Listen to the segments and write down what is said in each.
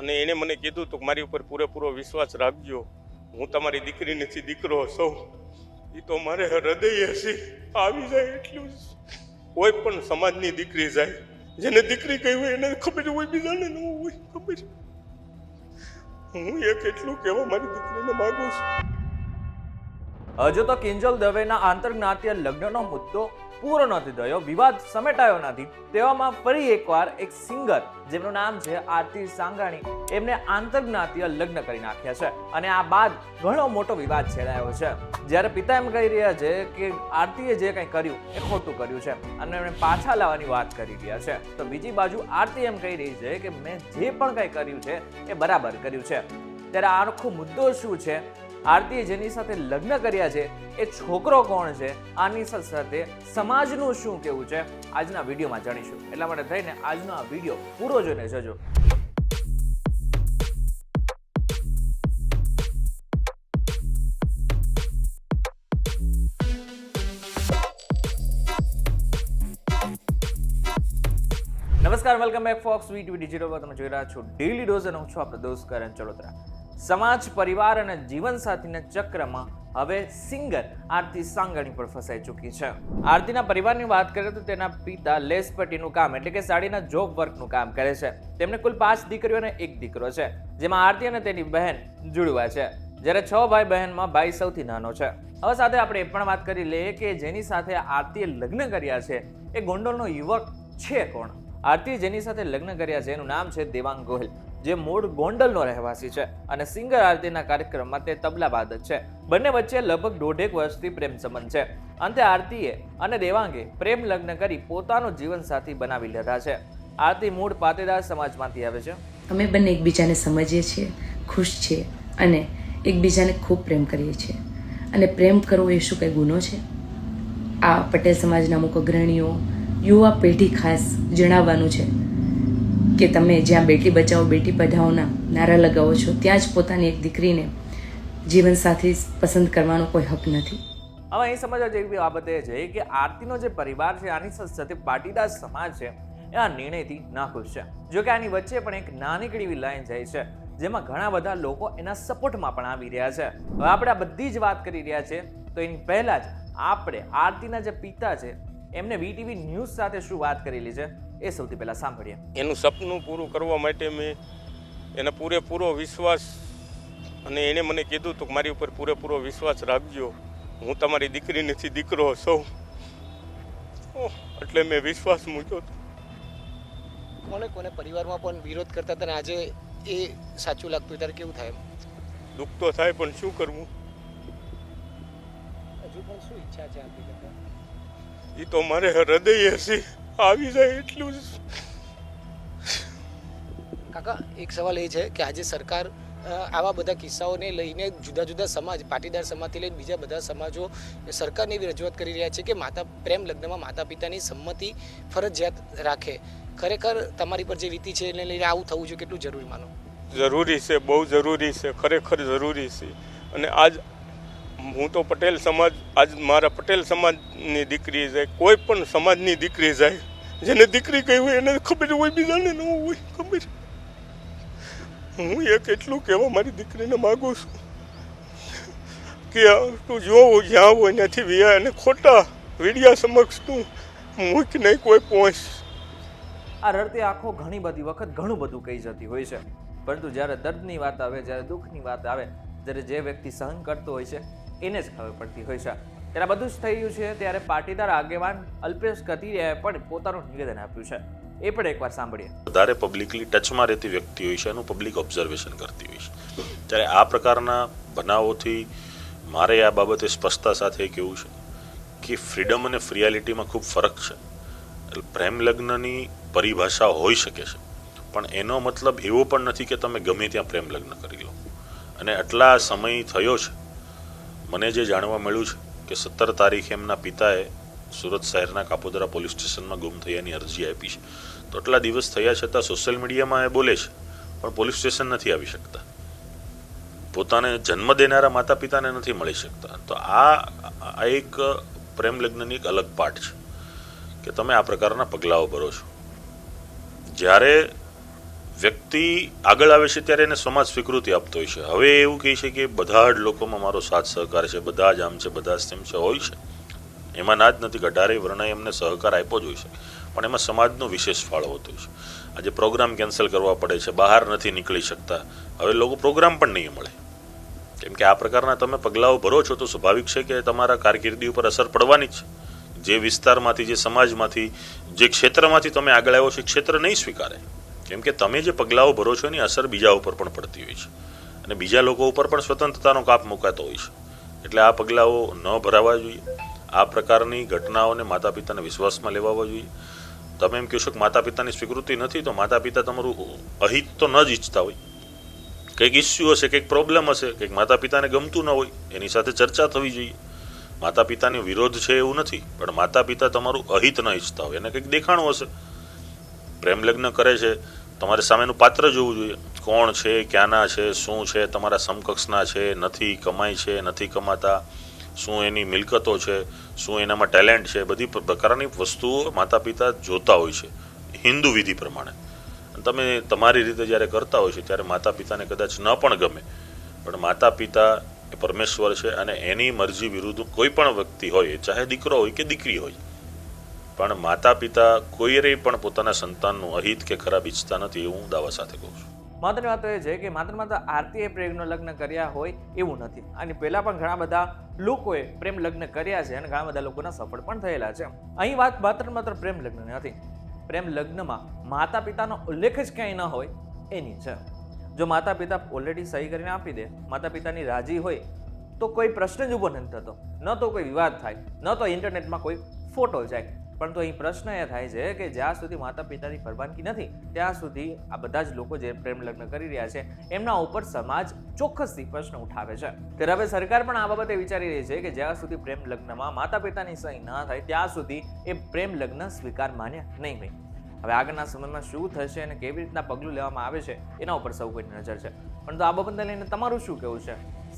અને એણે મને કીધું તો મારી ઉપર પૂરેપૂરો વિશ્વાસ રાખજો, હું તમારી દીકરી નથી, દીકરો હશો. એ તો મારે હૃદય હશે આવી જાય એટલું જ. કોઈ પણ સમાજની દીકરી જાય, જેને દીકરી કહી હોય એને ખબર હોય, બીજાને ન હોય ખબર. હું એક એટલું કહેવા મારી દીકરીને માંગુ છું. હજુ તો કિંજલ દવેના આંતરજ્ઞાતીય લગ્નનો મુદ્દો પૂરો નથી થયો, વિવાદ સમેટાયો નથી. તેવામાં ફરી એકવાર એક સિંગર જેમનું નામ છે આરતી સાંગાણી, એમને આંતરજ્ઞાતીય લગ્ન કરી નાખ્યા છે અને આ બાદ ઘણો મોટો વિવાદ છેડાયો છે. જ્યારે પિતા એમ કહી રહ્યા છે કે આરતીએ જે કંઈ કર્યું એ ખોટું કર્યું છે અને એમને પાછા લાવવાની વાત કરી રહ્યા છે, તો બીજી બાજુ આરતી એમ કહી રહી છે કે મેં જે પણ કંઈ કર્યું છે એ બરાબર કર્યું છે. ત્યારે આ આખો મુદ્દો શું છે, આરતીએ જેની સાથે લગ્ન કર્યા છે એ છોકરો કોણ છે, આની સાથે સમાજનું શું કહેવું છે, આજના વિડીયોમાં જાણીશું. એટલા માટે થઈને આજનો આ વિડીયો પૂરો જોઈને જજો. નમસ્કાર, welcome back fox VTV digital પર તમે જોઈ રહ્યા છો ડેઈલી ડોઝ અને હું છું આપણો દોસ્ત કરણ ચલોત્રા. સમાજ, પરિવાર અને જીવનસાથીના ચક્રમાં હવે સિંગર આરતી સાંગાણી પર ફસાઈ ચૂકી છે. આરતીના પરિવારની વાત કરીએ તો તેના પિતા લેસ પટ્ટીનું કામ એટલે કે સાડીના જોબ વર્કનું કામ કરે છે. તેમને કુલ 5 દીકરીઓ અને 1 દીકરો છે, જેમાં આરતી અને તેની બહેન જુડવા છે, જ્યારે 6 ભાઈ બહેનમાં ભાઈ સૌથી નાનો છે. હવે સાથે આપણે એ પણ વાત કરી લઈએ કે જેની સાથે આરતીએ લગ્ન કર્યા છે એ ગોંડલનો યુવક છે કોણ. આરતી જેની સાથે લગ્ન કર્યા છે એનું નામ છે દેવાંગ ગોહિલ, જે મૂળ ગોંડલનો રહેવાસી છે અને સિંગર આરતીના કાર્યક્રમમાં તે તબલાવાદક છે. બંને વચ્ચે લગભગ 1.5 વર્ષથી પ્રેમ સંબંધ છે. અંતે આરતીએ અને દેવાંગે પ્રેમ લગ્ન કરી પોતાનો જીવનસાથી બનાવી લીધા છે. આરતી મૂળ પાટીદાર સમાજમાંથી આવે છે. અમે બંને એકબીજાને સમજીએ છીએ, ખુશ છીએ અને એકબીજાને ખૂબ પ્રેમ કરીએ છીએ. અને પ્રેમ કરવો એ શું કંઈ ગુનો છે? આ પટેલ સમાજના અમુક અગ્રણીઓ, યુવા પેઢી ખાસ જણાવવાનું છે કે તમે જ્યાં બેટી બચાવો બેટી પઢાઓના નારા લગાવો છો ત્યાં જ પોતાની એક દીકરીને જીવનસાથી પસંદ કરવાનો કોઈ હક નથી. હવે અહીં સમજવા જેવી બાબત એ છે કે આરતીનો જે પરિવાર છે આની સાથે પાટીદાર સમાજ છે એ આ નિર્ણયથી નાખુશ છે. જો કે આની વચ્ચે પણ એક નાનકડી એવી લાઈન જાય છે જેમાં ઘણા બધા લોકો એના સપોર્ટમાં પણ આવી રહ્યા છે. હવે આપણે આ બધી જ વાત કરી રહ્યા છે તો એની પહેલા જ આપણે આરતીના જે પિતા છે એમને વીટીવી ન્યૂઝ સાથે શું વાત કરેલી છે એ સૌથી પહેલા સાંભળીએ. એનું સપનું પૂરું કરવા માટે મેં એને પૂરેપૂરો વિશ્વાસ, અને એણે મને કીધું તો મારી ઉપર પૂરેપૂરો વિશ્વાસ રાખજો, હું તમારી દીકરી નથી, દીકરો હશો. એટલે મેં વિશ્વાસ મૂક્યો હતો. કોને કોને પરિવારમાં પણ વિરોધ કરતા હતા ને આજે એ સાચું લાગતું ત્યારે કેવું થાય? દુઃખ તો થાય પણ શું કરવું? હજુ પણ શું ઈચ્છા છે આપણી કરતા? એ તો મારે હૃદય હશે આવી જાય એટલું જ. કાકા, એક સવાલ એ છે કે આજે સરકાર આવા બધા કિસ્સાઓને લઈને જુદા જુદા સમાજ, પાટીદાર સમાજથી લઈને બીજા બધા સમાજો સરકારની એવી રજૂઆત કરી રહ્યા છે કે પ્રેમ લગ્નમાં માતા પિતાની સંમતિ ફરજિયાત રાખે. ખરેખર તમારી પર જે વીતી છે એને લઈને આવું થવું જોઈએ, કેટલું જરૂરી માનો? જરૂરી છે, બહુ જરૂરી છે, ખરેખર જરૂરી છે. અને આજ હું તો પટેલ સમાજ, આજ મારા પટેલ સમાજની દીકરી જાય, કોઈ પણ સમાજની દીકરી જાય, જેને દીકરી કહી હોય એને ખબર હોય, બીજાને ન હોય ખબર. હું એક એટલું કહેવા મારી દીકરીને માગું છું કે તું જોવું જ્યાં હોય ત્યાંથી વ્યા અને ખોટા વીડિયા સમક્ષ તું મૂક નહીં કોઈ પહોંચ. આ રડતી આંખો ઘણી બધી વખત ઘણું બધું કહી જતી હોય છે, પરંતુ જ્યારે દર્દની વાત આવે, જ્યારે દુઃખની વાત આવે, જ્યારે જે વ્યક્તિ સહન કરતો હોય છે એને જ ખબર પડતી હોય છે. ત્યારે બધું જ થઈ ગયું છે ત્યારે પાટીદાર આગેવાન અલ્પેશ કથિરિયાએ પણ પોતાનું નિવેદન આપ્યું છે, એ પણ એકવાર સાંભળીએ. વધારે પબ્લિકલી ટચમાં રહેતી વ્યક્તિ હોય છે, એનું પબ્લિક ઓબ્ઝર્વેશન કરતી હોય છે. ત્યારે આ પ્રકારના બનાવોથી મારે આ બાબતે સ્પષ્ટતા સાથે કહેવું છે કે ફ્રીડમ અને ફ્રીયાલિટીમાં ખૂબ ફરક છે. પ્રેમ લગ્નની પરિભાષા હોઈ શકે છે, પણ એનો મતલબ એવો પણ નથી કે તમે ગમે ત્યાં પ્રેમ લગ્ન કરી લો. અને આટલા સમય થયો છે, મને જે જાણવા મળ્યું છે કે 17 તારીખે એમના પિતાએ સુરત શહેરના કાપોદરા પોલીસ સ્ટેશનમાં ગુમ થયાની અરજી આપી છે. તો આટલા દિવસ થયા છતાં સોશિયલ મીડિયામાં એ બોલે છે પણ પોલીસ સ્ટેશન નથી આવી શકતા, પોતાને જન્મ દેનારા માતા પિતાને નથી મળી શકતા. તો આ એક પ્રેમ લગ્નની એક અલગ પાર્ટ છે કે તમે આ પ્રકારના પગલાઓ ભરો છો. જ્યારે વ્યક્તિ આગળ આવે છે ત્યારે એને સમાજ સ્વીકૃતિ આપતો હોય છે. હવે એવું કહે છે કે બધા જ લોકોમાં મારો સાથ સહકાર છે, બધા જ આમ છે, બધા જ તેમ છે, હોય છે. એમાં ના જ નથી કે 18 વર્ણએ એમને સહકાર આપ્યો જ હોય છે, પણ એમાં સમાજનો વિશેષ ફાળો હોતો હોય છે. આજે પ્રોગ્રામ કેન્સલ કરવા પડે છે, બહાર નથી નીકળી શકતા, હવે લોકો પ્રોગ્રામ પણ નહીં મળે. કેમ કે આ પ્રકારના તમે પગલાઓ ભરો છો તો સ્વાભાવિક છે કે તમારા કારકિર્દી ઉપર અસર પડવાની જ છે. જે વિસ્તારમાંથી, જે સમાજમાંથી, જે ક્ષેત્રમાંથી તમે આગળ આવ્યો છો એ ક્ષેત્ર નહીં સ્વીકારે. કેમ કે તમે જે પગલાઓ ભરો છો એની અસર બીજા ઉપર પણ પડતી હોય છે અને બીજા લોકો ઉપર પણ સ્વતંત્રતાનો કાપ મુકાતો હોય છે. એટલે આ પગલાઓ ન ભરાવા જોઈએ. આ પ્રકારની ઘટનાઓને માતા પિતાને વિશ્વાસમાં લેવાવા જોઈએ. તમે એમ કહો છો કે માતા પિતાની સ્વીકૃતિ નથી, તો માતા પિતા તમારું અહિત તો ન જ ઈચ્છતા હોય. કંઈક ઇસ્યુ હશે, કંઈક પ્રોબ્લેમ હશે, કંઈક માતા પિતાને ગમતું ન હોય, એની સાથે ચર્ચા થવી જોઈએ. માતા પિતાનો વિરોધ છે એવું નથી, પણ માતા પિતા તમારું અહિત ન ઈચ્છતા હોય, એને કંઈક દેખાણું હશે. પ્રેમ લગ્ન કરે છે, તમારે સામેનું પાત્ર જોવું જોઈએ. કોણ છે, ક્યાંના છે, શું છે, તમારા સમકક્ષના છે, નથી, કમાય છે, નથી કમાતા, શું એની મિલકતો છે, શું એનામાં ટેલેન્ટ છે, બધી પ્રકારની વસ્તુઓ માતા પિતા જોતા હોય છે હિન્દુ વિધિ પ્રમાણે. તમે તમારી રીતે જ્યારે કરતા હોય છે ત્યારે માતા પિતાને કદાચ ન પણ ગમે, પણ માતા પિતા એ પરમેશ્વર છે અને એની મરજી વિરુદ્ધ કોઈ પણ વ્યક્તિ હોય, ચાહે દીકરો હોય કે દીકરી હોય, પણ માતા પિતા કોઈએ પણ પોતાના સંતાનનું અહિત કે ખરાબ ઈચ્છતા નથી, એવું હું દાવા સાથે કહું છું. મહત્વની વાત એ છે કે માત્ર આરતીએ પ્રેમ લગ્ન કર્યા હોય એવું નથી. આની પહેલા પણ ઘણા બધા લોકોએ પ્રેમ લગ્ન કર્યા છે અને ઘણા બધા લોકોના સફળ પણ થયેલા છે. અહીં વાત માત્ર પ્રેમ લગ્નની નથી. પ્રેમ લગ્નમાં માતા પિતાનો ઉલ્લેખ જ ક્યાંય ન હોય એની છે. જો માતા પિતા ઓલરેડી સહી કરીને આપી દે, માતા પિતાની રાજી હોય, તો કોઈ પ્રશ્ન જ ઊભો નથી થતો. ન તો કોઈ વિવાદ થાય, ન તો ઇન્ટરનેટમાં કોઈ ફોટો જાય. પરંતુ અહીં પ્રશ્ન એ થાય છે કે જ્યાં સુધી માતા પિતાની પરવાનગી નથી ત્યાં સુધી આ બધા જ લોકો જે પ્રેમ લગ્ન કરી રહ્યા છે એમના ઉપર સમાજ ચોક્કસથી પ્રશ્ન ઉઠાવે છે. ત્યારે હવે સરકાર પણ આ બાબતે વિચારી રહી છે કે જ્યાં સુધી પ્રેમ લગ્નમાં માતા પિતાની સહી ન થાય ત્યાં સુધી એ પ્રેમ લગ્ન સ્વીકાર માન્ય નહીં હોય. હવે આગળના સમયમાં શું થશે અને કેવી રીતના પગલું લેવામાં આવે છે એના ઉપર સૌ કોઈની નજર છે. પરંતુ આ બાબતને લઈને તમારું શું કહેવું છે?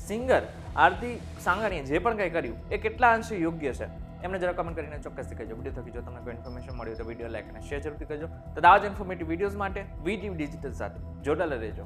સિંગર આરતી સાંગાણીએ જે પણ કંઈ કર્યું એ કેટલા અંશે યોગ્ય છે એમને જરા કમેન્ટ કરીને ચોક્કસથી કહેજો. વિડીયો થકી જો તમને કોઈ ઇન્ફોર્મેશન મળ્યું તો વિડીયો લાઈક અને શેર જરૂરથી કરજો. તો આવા જ ઇન્ફોર્મેટિવ વિડીયોઝ માટે વીટીવી ડિજિટલ સાથે જોડાયેલા રહેજો.